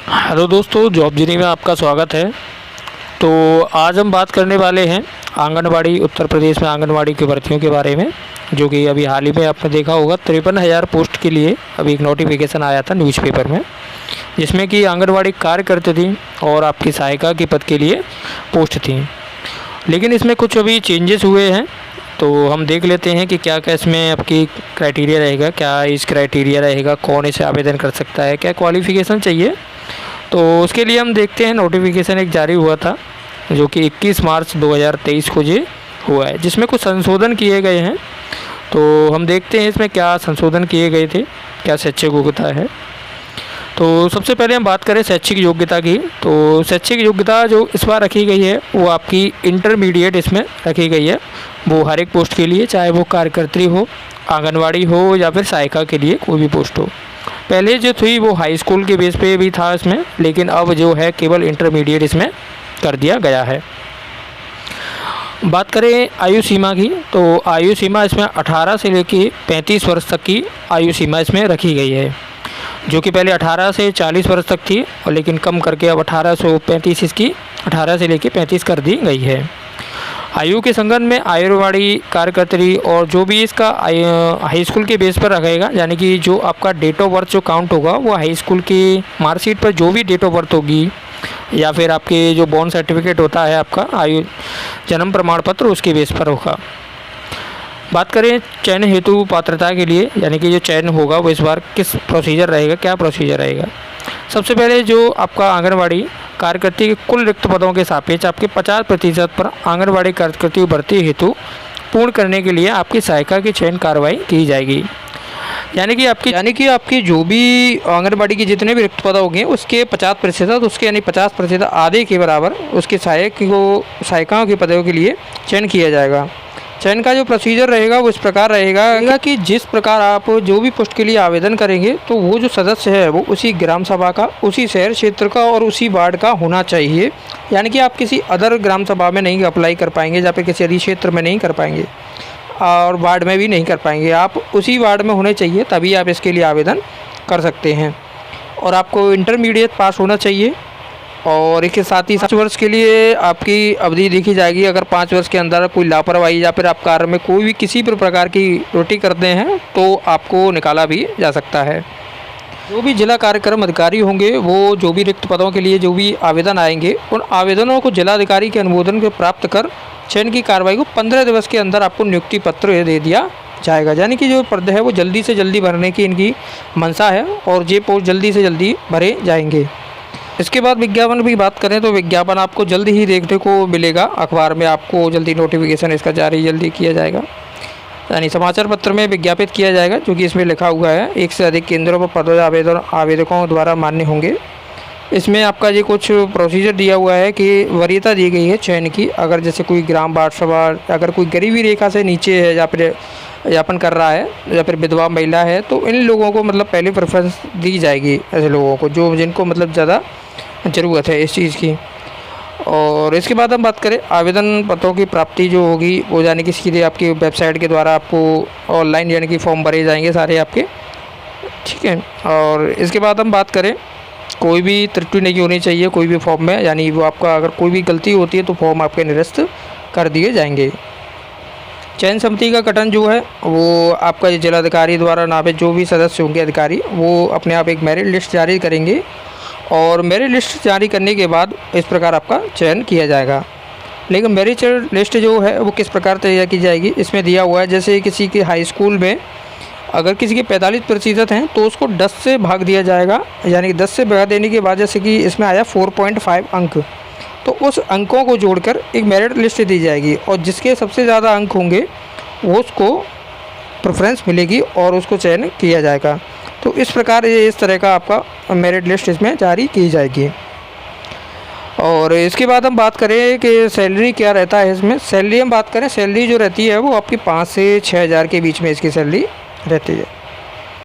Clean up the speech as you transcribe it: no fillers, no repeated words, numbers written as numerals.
Hello दोस्तों, job journey में आपका स्वागत है। तो आज हम बात करने वाले हैं आंगनवाड़ी, उत्तर प्रदेश में आंगनवाड़ी की भर्तियों के बारे में, जो कि अभी हाल ही में आपने देखा होगा 53,000 पोस्ट के लिए अभी एक नोटिफिकेशन आया था न्यूज़पेपर में, जिसमें कि आंगनवाड़ी कार्यकर्ता थी और आपकी सहायिका के पद के लिए पोस्ट थी। लेकिन इसमें कुछ अभी चेंजेस हुए हैं, तो हम देख लेते हैं कि क्या क्या इसमें आपकी क्राइटेरिया रहेगा, क्या इस क्राइटेरिया रहेगा, कौन इसे आवेदन कर सकता है, क्या क्वालिफ़िकेशन चाहिए। तो उसके लिए हम देखते हैं, नोटिफिकेशन एक जारी हुआ था जो कि 21 मार्च 2023 को ये हुआ है, जिसमें कुछ संशोधन किए गए हैं। तो हम देखते हैं इसमें क्या संशोधन किए गए थे, क्या शैक्षिक योग्यता है। तो सबसे पहले हम बात करें शैक्षिक योग्यता की। तो शैक्षिक योग्यता जो इस बार रखी गई है वो आपकी इंटरमीडिएट इसमें रखी गई है, वो हर एक पोस्ट के लिए, चाहे वो कार्यकर्त्री हो, आंगनवाड़ी हो या फिर सहायिका के लिए कोई भी पोस्ट हो। पहले जो थी वो हाई स्कूल के बेस पे भी था इसमें, लेकिन अब जो है केवल इंटरमीडिएट इसमें कर दिया गया है। बात करें आयु सीमा की, तो आयु सीमा इसमें 18 से लेकर 35 वर्ष तक की आयु सीमा इसमें रखी गई है, जो कि पहले 18 से 40 वर्ष तक थी, और लेकिन कम करके अब 18 से 35 इसकी 18 से लेकर 35 कर दी गई है। आयु के संगत में आंगनवाड़ी कार्यकर्त्री और जो भी इसका हाई स्कूल के बेस पर रखेगा, यानी कि जो आपका डेट ऑफ बर्थ जो काउंट होगा वो हाई स्कूल की मार्कशीट पर जो भी डेट ऑफ बर्थ होगी, या फिर आपके जो बॉर्न सर्टिफिकेट होता है आपका आयु जन्म प्रमाण पत्र, उसके बेस पर होगा। बात करें चयन हेतु पात्रता के लिए, यानी कि जो चयन होगा वो इस बार किस प्रोसीजर रहेगा, क्या प्रोसीजर रहेगा। सबसे पहले जो आपका आंगनवाड़ी कार्यकर्ती के कुल रिक्त पदों के सापेक्ष आपके 50% पर आंगनवाड़ी कार्यकर्ती भर्ती हेतु पूर्ण करने के लिए आपकी सहायिका की चयन कार्रवाई की जाएगी। यानी कि आपकी जो भी आंगनबाड़ी के जितने भी रिक्त पद होंगे उसके 50%, उसके यानी 50% आधे के बराबर उसके सहायिकाओं के पदों के लिए चयन किया जाएगा। चयन का जो प्रोसीजर रहेगा वो इस प्रकार रहेगा कि जिस प्रकार आप जो भी पोस्ट के लिए आवेदन करेंगे, तो वो जो सदस्य है वो उसी ग्राम सभा का, उसी शहर क्षेत्र का और उसी वार्ड का होना चाहिए। यानी कि आप किसी अदर ग्राम सभा में नहीं अप्लाई कर पाएंगे, या फिर किसी अधिक क्षेत्र में नहीं कर पाएंगे और वार्ड में भी नहीं कर पाएंगे। आप उसी वार्ड में होने चाहिए, तभी आप इसके लिए आवेदन कर सकते हैं। और आपको इंटरमीडिएट पास होना चाहिए, और इसके साथ ही 5 वर्ष के लिए आपकी अवधि देखी जाएगी। अगर 5 वर्ष के अंदर कोई लापरवाही या फिर आप कार्य में कोई भी किसी भी प्रकार की त्रुटि करते हैं तो आपको निकाला भी जा सकता है। जो भी जिला कार्यक्रम अधिकारी होंगे, वो जो भी रिक्त पदों के लिए जो भी आवेदन आएंगे, उन आवेदनों को जिलाधिकारी के अनुमोदन को प्राप्त कर चयन की कार्रवाई को 15 दिवस के अंदर आपको नियुक्ति पत्र दे दिया जाएगा। यानी कि जो पद है वो जल्दी से जल्दी भरने की इनकी मंशा है, और ये पोस्ट जल्दी से जल्दी भरे जाएंगे। इसके बाद विज्ञापन की बात करें तो विज्ञापन आपको जल्द ही देखने को मिलेगा, अखबार में आपको जल्दी नोटिफिकेशन इसका जारी जल्दी किया जाएगा, यानी समाचार पत्र में विज्ञापित किया जाएगा, जो कि इसमें लिखा हुआ है 1 से अधिक केंद्रों पर पद आवेदकों द्वारा मान्य होंगे। इसमें आपका ये कुछ प्रोसीजर दिया हुआ है कि वरीयता दी गई है चयन की। अगर जैसे कोई ग्राम वार्ड सभा, अगर कोई गरीबी रेखा से नीचे है या फिर यापन कर रहा है, या फिर विधवा महिला है, तो इन लोगों को मतलब पहले प्रेफरेंस दी जाएगी, ऐसे लोगों को जिनको मतलब ज़्यादा ज़रूरत है इस चीज़ की। और इसके बाद हम बात करें आवेदन पत्रों की प्राप्ति जो होगी, वो यानी कि सीधे आपकी वेबसाइट के द्वारा आपको ऑनलाइन यानी कि फॉर्म भरे जाएंगे सारे आपके, ठीक है। और इसके बाद हम बात करें, कोई भी त्रुटि नहीं होनी चाहिए कोई भी फॉर्म में, यानी वो आपका अगर कोई भी गलती होती है तो फॉर्म आपके निरस्त कर दिए जाएंगे। चयन समिति का गठन जो है वो आपका जिलाधिकारी द्वारा नामित जो भी सदस्य होंगे अधिकारी, वो अपने आप एक मेरिट लिस्ट जारी करेंगे, और मेरिट लिस्ट जारी करने के बाद इस प्रकार आपका चयन किया जाएगा। लेकिन मेरिट लिस्ट जो है वो किस प्रकार तैयार की जाएगी, इसमें दिया हुआ है जैसे किसी के हाई स्कूल में अगर किसी के 45% हैं तो उसको 10 से भाग दिया जाएगा, यानी कि 10 से भाग देने के बाद जैसे कि इसमें आया 4.5 अंक, तो उस अंकों को जोड़कर एक मेरिट लिस्ट दी जाएगी, और जिसके सबसे ज़्यादा अंक होंगे वो उसको प्रेफरेंस मिलेगी और उसको चयन किया जाएगा। तो इस प्रकार ये इस तरह का आपका मेरिट लिस्ट इसमें जारी की जाएगी। और इसके बाद हम बात करें कि सैलरी क्या रहता है इसमें। सैलरी हम बात करें, सैलरी जो रहती है वो आपकी 5 से 6 हज़ार के बीच में इसकी सैलरी रहती है।